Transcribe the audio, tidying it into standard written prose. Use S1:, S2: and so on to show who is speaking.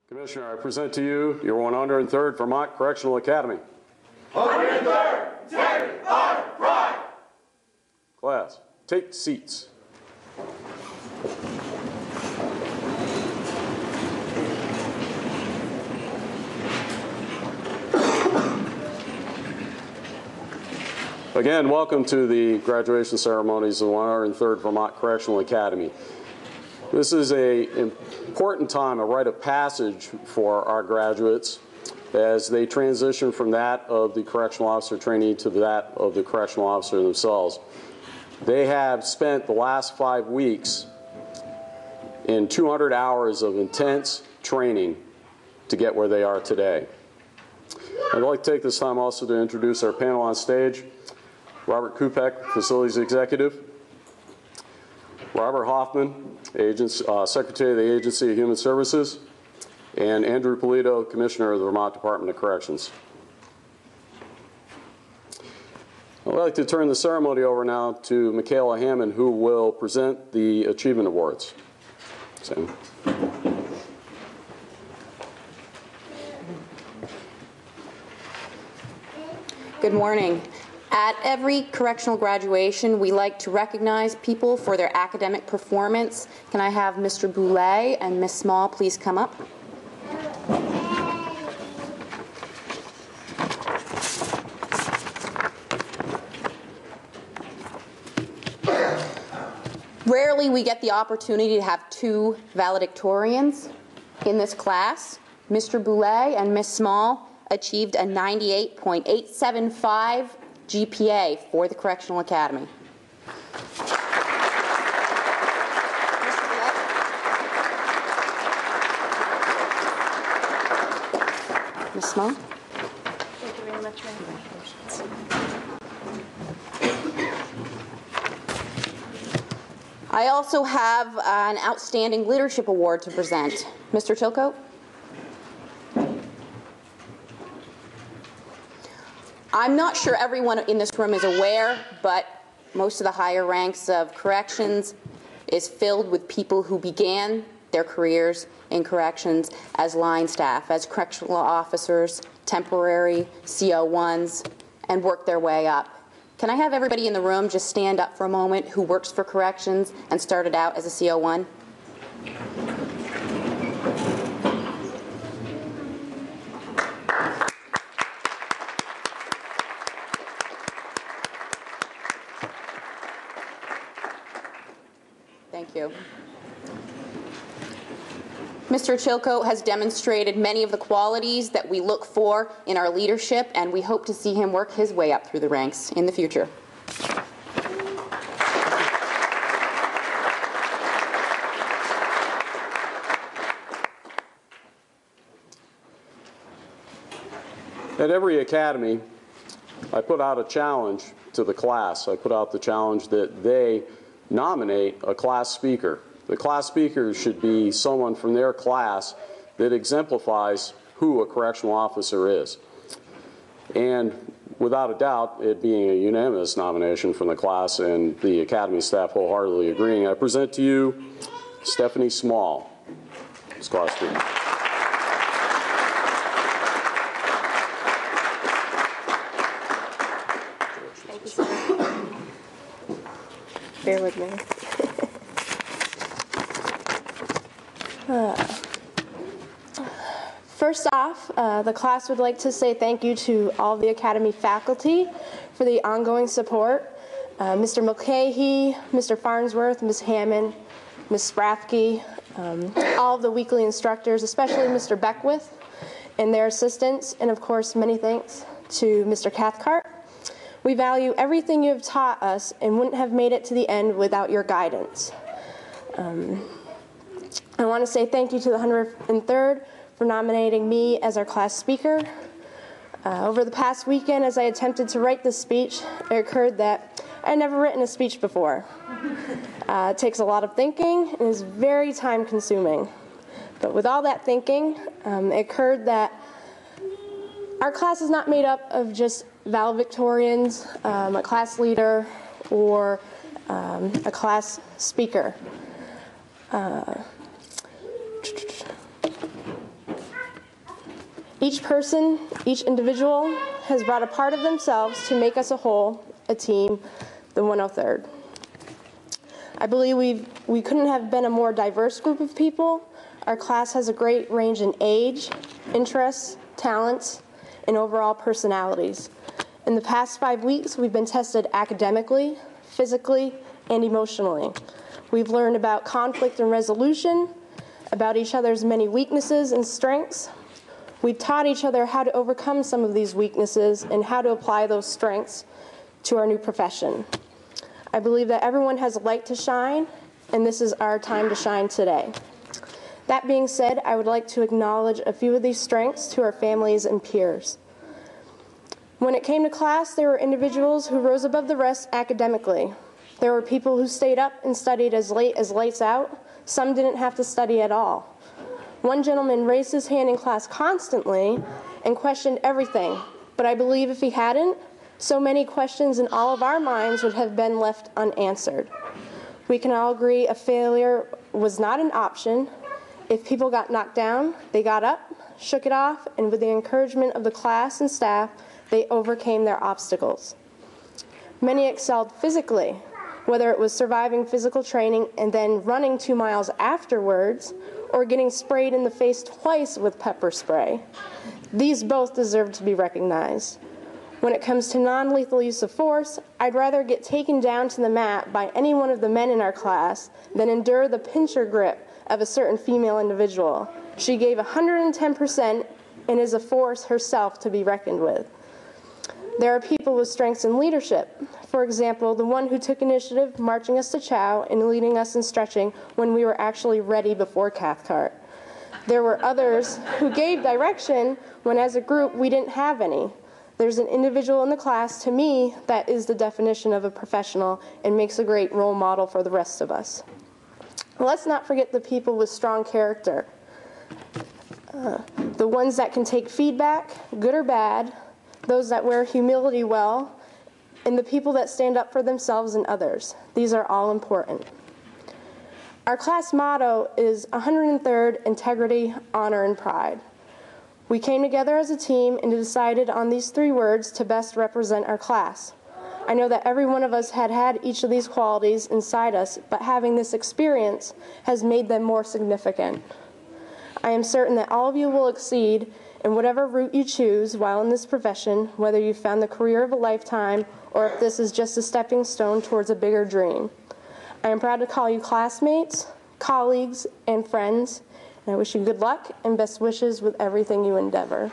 S1: Commissioner, I present to you your 103rd Vermont Correctional Academy.
S2: 103rd, integrity, honor, pride.
S1: Class, take seats. Again, welcome to the graduation ceremonies of the 103rd Vermont Correctional Academy. This is an important time, a rite of passage for our graduates as they transition from that of the correctional officer trainee to that of the correctional officer themselves. They have spent the last 5 weeks in 200 hours of intense training to get where they are today. I'd like to take this time also to introduce our panel on stage. Robert Kupek, Facilities Executive. Robert Hoffman, Secretary of the Agency of Human Services. And Andrew Polito, Commissioner of the Vermont Department of Corrections. I'd like to turn the ceremony over now to Michaela Hammond, who will present the Achievement Awards. Sam.
S3: Good morning. At every correctional graduation, we like to recognize people for their academic performance. Can I have Mr. Boulay and Ms. Small please come up? Rarely we get the opportunity to have two valedictorians in this class. Mr. Boulay and Ms. Small achieved a 98.875 GPA for the Correctional Academy. Ms. Small?
S4: Thank you very much. Congratulations.
S3: I also have an Outstanding Leadership Award to present. Mr. Chilcote? I'm not sure everyone in this room is aware, but most of the higher ranks of corrections is filled with people who began their careers in corrections as line staff, as correctional officers, temporary CO1s, and worked their way up. Can I have everybody in the room just stand up for a moment who works for corrections and started out as a CO1? Thank you. Mr. Chilcote has demonstrated many of the qualities that we look for in our leadership, and we hope to see him work his way up through the ranks in the future.
S1: At every academy, I put out a challenge to the class. I put out the challenge that they nominate a class speaker. The class speaker should be someone from their class that exemplifies who a correctional officer is. And without a doubt, it being a unanimous nomination from the class and the academy staff wholeheartedly agreeing, I present to you Stephanie Small, class speaker.
S4: Thank you, sir. Bear with me. First off, the class would like to say thank you to all the Academy faculty for the ongoing support. Mr. Mulcahy, Mr. Farnsworth, Ms. Hammond, Ms. Sprathke, all of the weekly instructors, especially Mr. Beckwith and their assistants, and of course many thanks to Mr. Cathcart. We value everything you have taught us and wouldn't have made it to the end without your guidance. I want to say thank you to the 103rd for nominating me as our class speaker. Over the past weekend, as I attempted to write this speech, it occurred that I had never written a speech before. It takes a lot of thinking and is very time consuming. But with all that thinking, it occurred that our class is not made up of just valedictorians, a class leader, or a class speaker. Each person, each individual has brought a part of themselves to make us a whole, a team, the 103rd. I believe we couldn't have been a more diverse group of people. Our class has a great range in age, interests, talents, and overall personalities. In the past 5 weeks, we've been tested academically, physically, and emotionally. We've learned about conflict and resolution, about each other's many weaknesses and strengths. We've taught each other how to overcome some of these weaknesses and how to apply those strengths to our new profession. I believe that everyone has a light to shine, and this is our time to shine today. That being said, I would like to acknowledge a few of these strengths to our families and peers. When it came to class, there were individuals who rose above the rest academically. There were people who stayed up and studied as late as lights out. Some didn't have to study at all. One gentleman raised his hand in class constantly and questioned everything, but I believe if he hadn't, so many questions in all of our minds would have been left unanswered. We can all agree a failure was not an option. If people got knocked down, they got up, shook it off, and with the encouragement of the class and staff, they overcame their obstacles. Many excelled physically, whether it was surviving physical training and then running 2 miles afterwards, or getting sprayed in the face twice with pepper spray. These both deserve to be recognized. When it comes to non-lethal use of force, I'd rather get taken down to the mat by any one of the men in our class than endure the pincher grip of a certain female individual. She gave 110% and is a force herself to be reckoned with. There are people with strengths in leadership. For example, the one who took initiative marching us to chow and leading us in stretching when we were actually ready before Cathcart. There were others who gave direction when as a group we didn't have any. There's an individual in the class, to me, that is the definition of a professional and makes a great role model for the rest of us. Let's not forget the people with strong character. The ones that can take feedback, good or bad, those that wear humility well, and the people that stand up for themselves and others. These are all important. Our class motto is 103rd, integrity, honor, and pride. We came together as a team and decided on these 3 words to best represent our class. I know that every one of us had each of these qualities inside us, but having this experience has made them more significant. I am certain that all of you will exceed in whatever route you choose while in this profession, whether you found the career of a lifetime or if this is just a stepping stone towards a bigger dream. I am proud to call you classmates, colleagues, and friends, and I wish you good luck and best wishes with everything you endeavor.